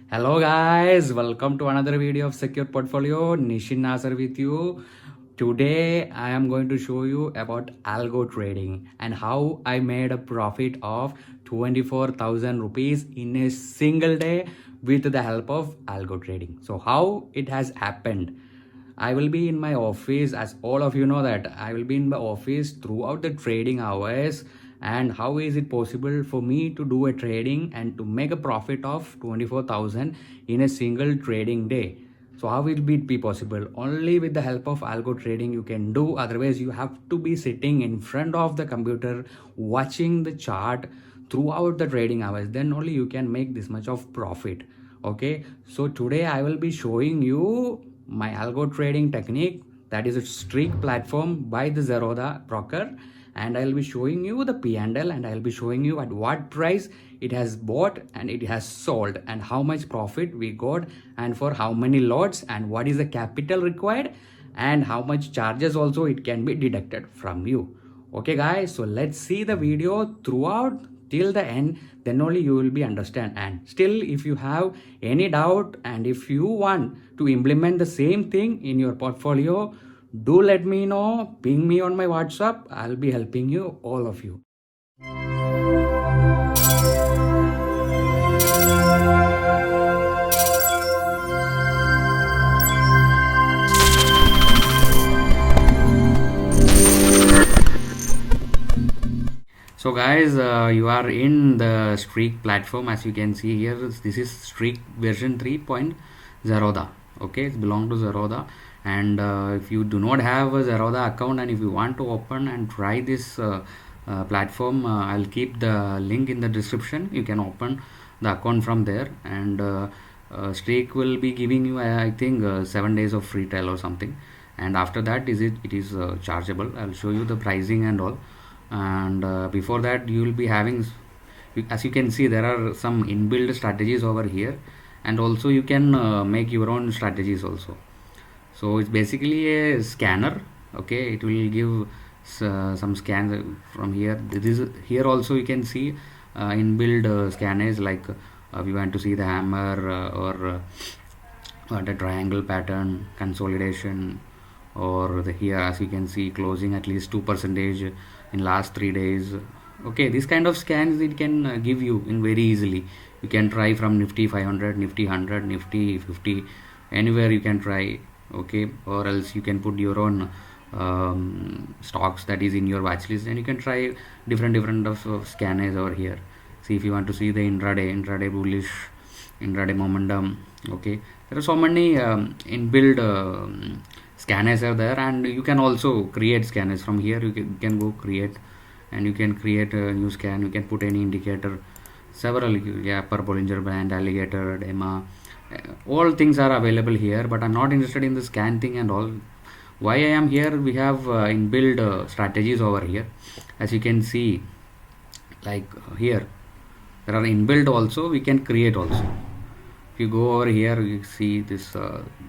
Hello guys, welcome to another video of Secure Portfolio. Nishin Nasser with you. Today I am going to show you about algo trading and how I made a profit of 24,000 rupees in a single day with the help of algo trading. So how it has happened? I will be in my office, as all of you know that I will be in my office throughout the trading hours. And how is it possible for me to do a trading and to make a profit of 24,000 in a single trading day? So how will it be possible? Only with the help of algo trading you can do. Otherwise you have to be sitting in front of the computer watching the chart throughout the trading hours. Then only you can make this much of profit. Okay, so today I will be showing you my algo trading technique, that is a streak platform by the Zerodha broker, and I'll be showing you the P&L, and I'll be showing you at what price it has bought and it has sold and how much profit we got and for how many lots and what is the capital required and how much charges also it can be deducted from you. Okay guys, so let's see the video throughout till the end, then only you will be understand. And still if you have any doubt and if you want to implement the same thing in your portfolio, do let me know, ping me on my WhatsApp. I'll be helping you, all of you. So guys, you are in the Streak platform. As you can see here, this is Streak version 3.0. Okay, it belongs to Zerodha. And if you do not have a Zerodha account and if you want to open and try this platform, I'll keep the link in the description. You can open the account from there, and Streak will be giving you I think 7 days of free trial or something, and after that it is chargeable. I'll show you the pricing and all. And before that you will be having, as you can see, there are some inbuilt strategies over here, and also you can make your own strategies also. So it's basically a scanner. Okay, it will give some scans from here. This is here also you can see inbuilt scanners, like we want to see the hammer or the triangle pattern consolidation, or the here as you can see closing at least 2% in last 3 days. Okay, this kind of scans it can give you in very easily. You can try from Nifty 500, Nifty 100, Nifty 50, anywhere you can try. Okay, or else you can put your own stocks that is in your watch list, and you can try different of scanners over here. See, if you want to see the intraday bullish, intraday momentum. Okay, there are so many inbuilt scanners are there, and you can also create scanners from here. You can go create, and you can create a new scan. You can put any indicator, several, yeah, per Bollinger Band, alligator, DEMA, all things are available here, but I'm not interested in the scan thing and all. Why I am here, we have inbuilt strategies over here. As you can see, like here there are inbuilt also, we can create also. If you go over here, you see this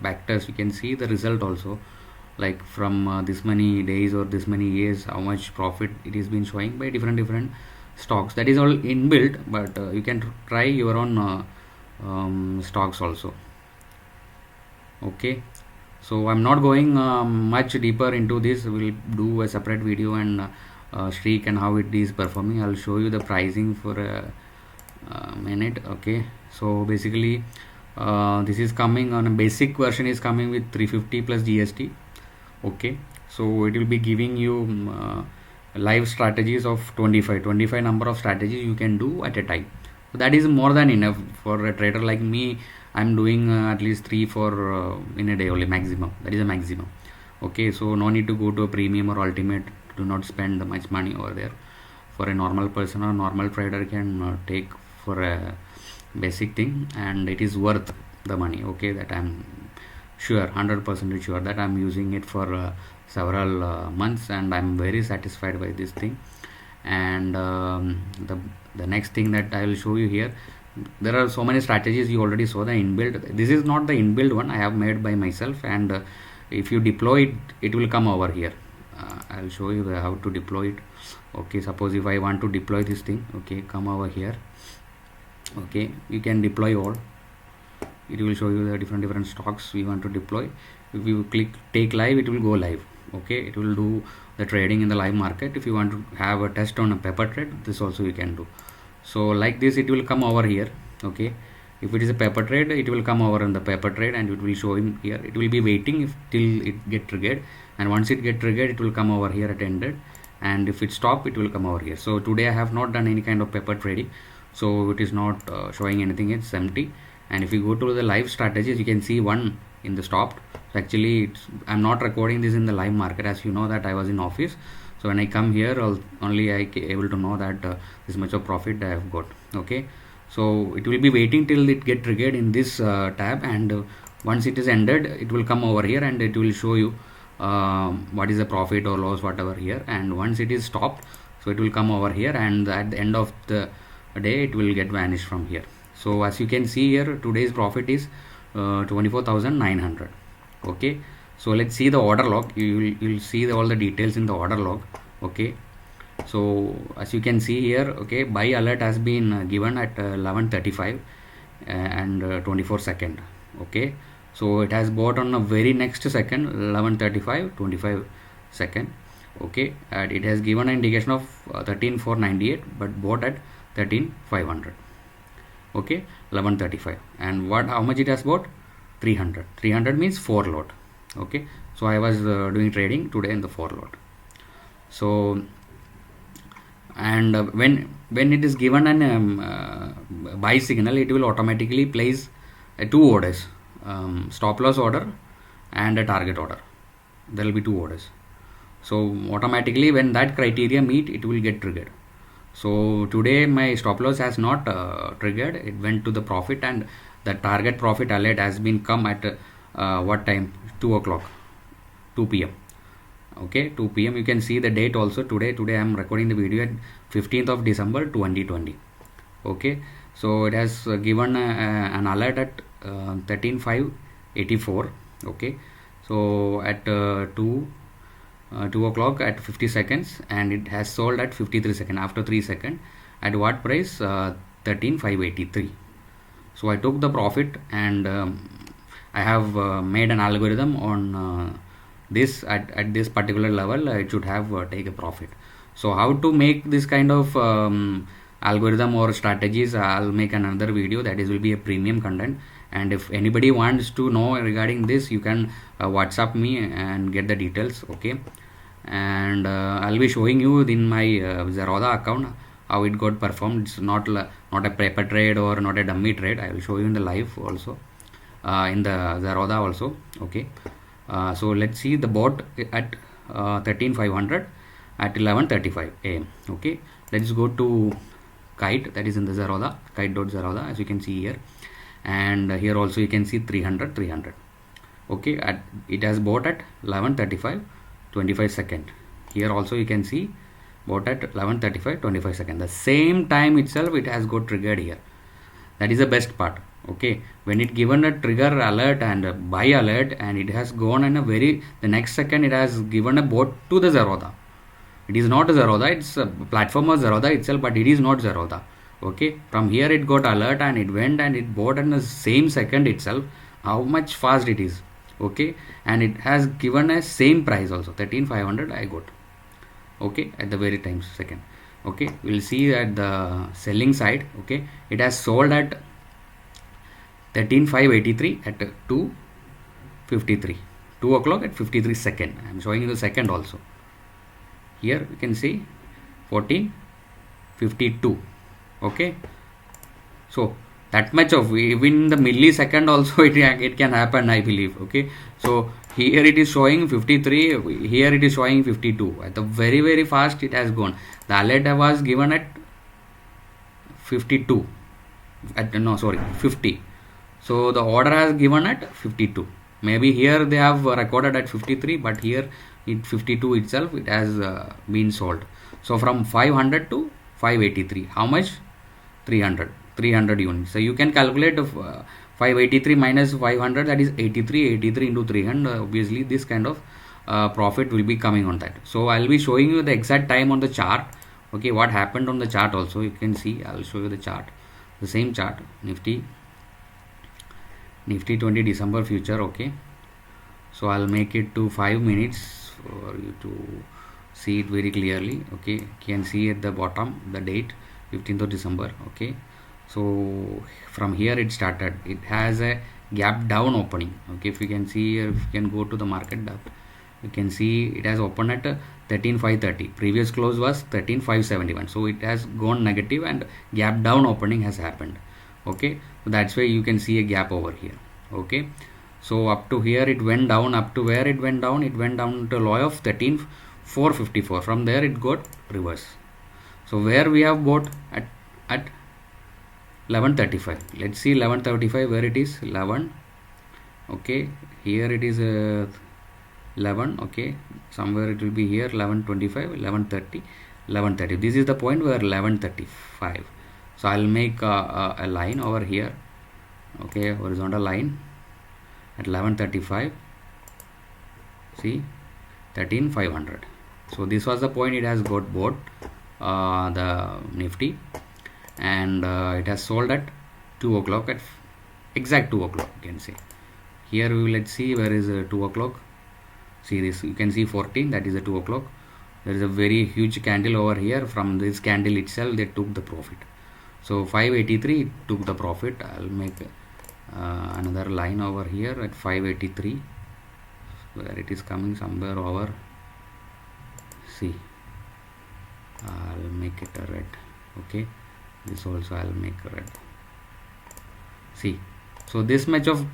backtest, you can see the result also, like from this many days or this many years, how much profit it is been showing by different stocks. That is all inbuilt, but you can try your own stocks also. Okay, so I'm not going much deeper into this. We'll do a separate video and Streak and how it is performing. I'll show you the pricing for a minute. Okay, so basically this is coming on a basic version, is coming with 350 plus GST. Okay, so it will be giving you live strategies of 25 number of strategies you can do at a time. So that is more than enough for a trader like me. I'm doing at least 3-4 in a day only, maximum. That is a maximum. Okay, so no need to go to a premium or ultimate. Do not spend much money over there. For a normal person or normal trader can take for a basic thing, and it is worth the money. Okay, that I'm sure, 100% sure that I'm using it for several months, and I'm very satisfied by this thing. And the next thing that I will show you here, there are so many strategies. You already saw the inbuilt. This is not the inbuilt one, I have made by myself, and if you deploy it, it will come over here. I'll show you how to deploy it. Okay, suppose if I want to deploy this thing, okay, come over here. Okay, you can deploy all. it will show you the different stocks we want to deploy. If you click take live, it will go live. Okay, it will do the trading in the live market. If you want to have a test on a paper trade, this also you can do. So like this, it will come over here. Okay, if it is a paper trade, it will come over in the paper trade and it will show him here. It will be waiting till it get triggered, and once it get triggered, it will come over here at ended, and if it stop, it will come over here. So today I have not done any kind of paper trading, so it is not showing anything. It's empty. And if you go to the live strategies, you can see one in the stopped. So actually I'm not recording this in the live market, as you know that I was in office. So when I come here, only I able to know that this much of profit I have got. Okay, so it will be waiting till it get triggered in this tab, and once it is ended, it will come over here and it will show you what is the profit or loss, whatever here. And once it is stopped, so it will come over here, and at the end of the day it will get vanished from here. So as you can see here, today's profit is 24,900. Okay, so let's see the order log. You'll see all the details in the order log. Okay, so as you can see here, okay, buy alert has been given at 11:35 and 24 second. Okay, so it has bought on the very next second, 11:35 25 second. Okay, and it has given an indication of 13,498, but bought at 13,500. Okay, 11:35, and how much it has bought? 300. 300 means 4 lot. Okay, so I was doing trading today in the 4 lot. So and when it is given an buy signal, it will automatically place two orders, stop loss order and a target order. There will be two orders. So automatically when that criteria meet, it will get triggered. So today my stop loss has not triggered. It went to the profit, and the target profit alert has been come at what time? 2 o'clock, 2 p.m. Okay, 2 p.m. You can see the date also. Today I am recording the video at 15th of December 2020. Okay, so it has given an alert at 13,584. Okay, so at 2 o'clock at 50 seconds, and it has sold at 53 seconds after 3 seconds. At what price? 13,583. So I took the profit, and I have made an algorithm on this at this particular level. It should have take a profit. So how to make this kind of algorithm or strategies, I'll make another video. That is will be a premium content, and if anybody wants to know regarding this, you can WhatsApp me and get the details. Okay, and I'll be showing you in my Zerodha account how it got performed. It's not a paper trade or not a dummy trade. I will show you in the live also, in the Zerodha also. Okay, so let's see the bot at 13,500 at 11:35 a.m. Okay, let's go to kite, that is in the Zerodha, kite.zerodha, as you can see here, and here also you can see 300. Okay, it has bought at 11:35 25 second. Here also you can see bought at 11:35 25 second. The same time itself it has got triggered here. That is the best part. Okay, when it given a trigger alert and a buy alert, and it has gone in the next second it has given a bot to the Zerodha. It is not a Zerodha, it's a platform of Zerodha itself, but it is not Zerodha. Okay, from here it got alert and it went and it bought in the same second itself. How much fast it is. Okay, and it has given a same price also, 13,500 I got. Okay, at the very time second. Okay, we'll see at the selling side. Okay, it has sold at 13,583 at 2:53, 2 o'clock at 53 second. I'm showing you the second also. Here you can see 14:52. Okay, so that much of, even the millisecond also it can happen, I believe. Okay, so here it is showing 53, here it is showing 52. At the very fast it has gone. The alert was given at 52 at 50. So the order has given at 52. Maybe here they have recorded at 53, but here in 52 itself it has been sold. So from 500 to 583, how much? 300 units. So you can calculate 583 minus 500, that is 83 into 300. Obviously this kind of profit will be coming on that. So I'll be showing you the exact time on the chart. Okay, what happened on the chart also you can see. I'll show you the chart, the same chart, Nifty Nifty 20 December future. Okay, so I'll make it to 5 minutes for you to see it very clearly. Okay, you can see at the bottom the date 15th of December. Okay, so from here it started, it has a gap down opening. Okay, if you can see here, if you can go to the market depth, you can see it has opened at 13,530. Previous close was 13,571, so it has gone negative and gap down opening has happened. Okay, so that's why you can see a gap over here. Okay, so up to here it went down. Up to where it went down, it went down to a low of 13,454. From there it got reverse. So where we have bought at 1135. Let's see 1135 where it is. 11. Okay, here it is 11. Okay, somewhere it will be here 1125, 1130, 1130. This is the point where 1135. So I'll make a line over here. Okay, horizontal line at 1135. See, 13,500. So this was the point it has got bought, the Nifty, and it has sold at 2 o'clock, at exact 2 o'clock. You can see here. Let's see where is 2 o'clock. See this, you can see 14, that is a 2 o'clock. There is a very huge candle over here. From this candle itself they took the profit. So 583 took the profit. I'll make another line over here at 583, where it is coming somewhere over. See, I'll make it a red. Okay, this also I'll make a red. See, so this much of,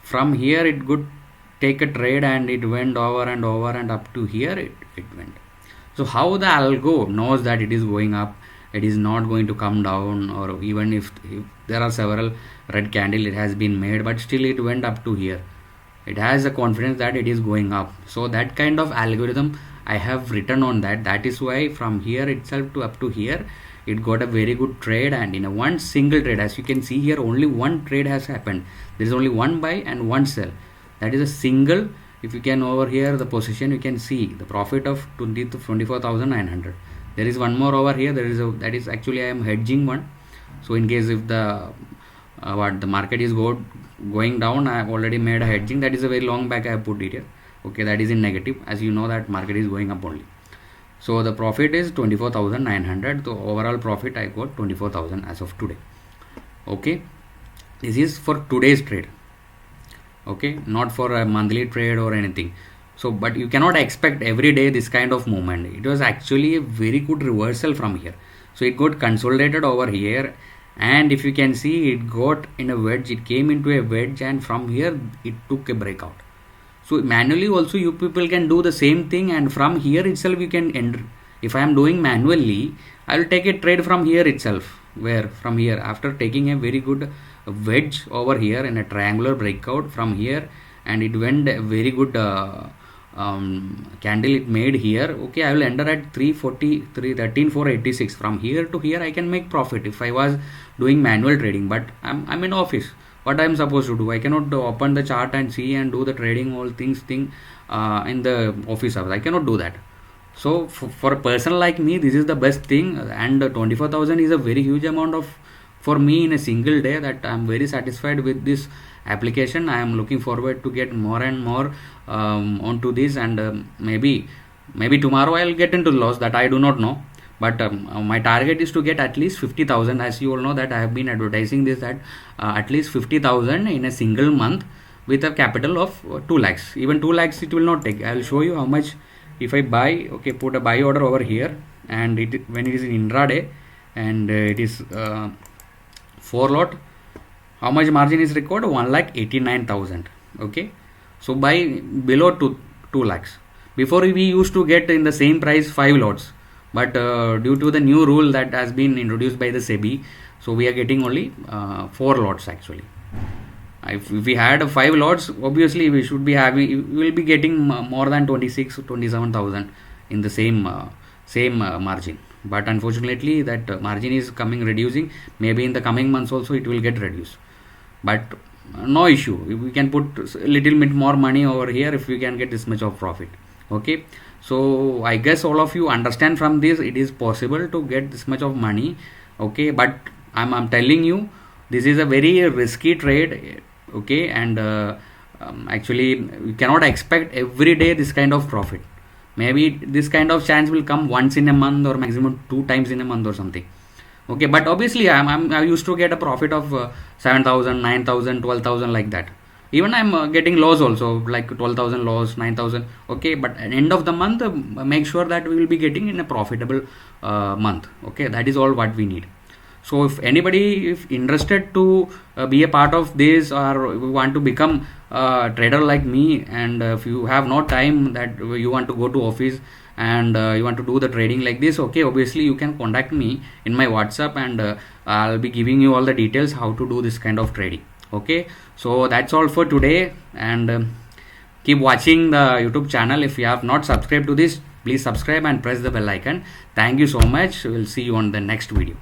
from here it could take a trade and it went over and over, and up to here it went. So how the algo knows that it is going up, it is not going to come down, or even if there are several red candle it has been made, but still it went up to here, it has a confidence that it is going up. So that kind of algorithm I have written on that. That is why from here itself to up to here it got a very good trade, and in a one single trade, as you can see here, only one trade has happened. There is only one buy and one sell. That is a single. If you can over here the position, you can see the profit of 24,900. There is one more over here. There is a, that is actually I am hedging one. So in case if the the market is going down, I have already made a hedging. That is a very long back I have put it here. Okay, that is in negative, as you know that market is going up only. So the profit is 24,900. So overall profit I got 24,000 as of today. Okay, this is for today's trade. Okay, not for a monthly trade or anything. So but you cannot expect every day this kind of movement. It was actually a very good reversal from here. So it got consolidated over here, and if you can see, it got in a wedge, it came into a wedge, and from here it took a breakout. So manually also you people can do the same thing, and from here itself you can enter. If I am doing manually, I will take a trade from here itself, where from here, after taking a very good wedge over here in a triangular breakout from here, and it went a very good candle it made here. Okay, I will enter at 13,486. From here to here I can make profit if I was doing manual trading, but I'm in office. What I'm supposed to do? I cannot open the chart and see and do the trading all things in the office hours. I cannot do that. So for a person like me, this is the best thing, and 24,000 is a very huge amount of for me in a single day, that I am very satisfied with this application. I am looking forward to get more and more onto this, and maybe tomorrow I'll get into loss, that I do not know. But my target is to get at least 50,000. As you all know that I have been advertising this, that at least 50,000 in a single month with a capital of 2 lakhs. Even 2 lakhs it will not take. I will show you how much if I buy. Okay, put a buy order over here, and when it is in intraday, and it is 4 lot, how much margin is required? 1,89,000. Okay, so buy below 2 lakhs. Before we used to get in the same price 5 lots, but due to the new rule that has been introduced by the SEBI, so we are getting only 4 lots actually. If we had 5 lots, obviously we should be having, we will be getting more than 27,000 in the same margin. But unfortunately that margin is reducing. Maybe in the coming months also it will get reduced, but no issue, we can put a little bit more money over here if we can get this much of profit. Okay, so I guess all of you understand from this it is possible to get this much of money. Okay, but I'm telling you, this is a very risky trade. okay, and actually you cannot expect every day this kind of profit. Maybe this kind of chance will come once in a month or maximum two times in a month or something. Okay, but obviously I used to get a profit of 7,000, 9,000, 12,000 like that. Even I'm getting loss also, like 12,000 loss, 9,000. Okay, but at end of the month, make sure that we will be getting in a profitable month. Okay, that is all what we need. So if anybody if interested to be a part of this, or want to become a trader like me, and if you have no time that you want to go to office, and you want to do the trading like this, okay, obviously you can contact me in my WhatsApp, and I'll be giving you all the details how to do this kind of trading. Okay, so that's all for today, and keep watching the YouTube channel. If you have not subscribed to this, please subscribe and press the bell icon. Thank you so much. We'll see you on the next video.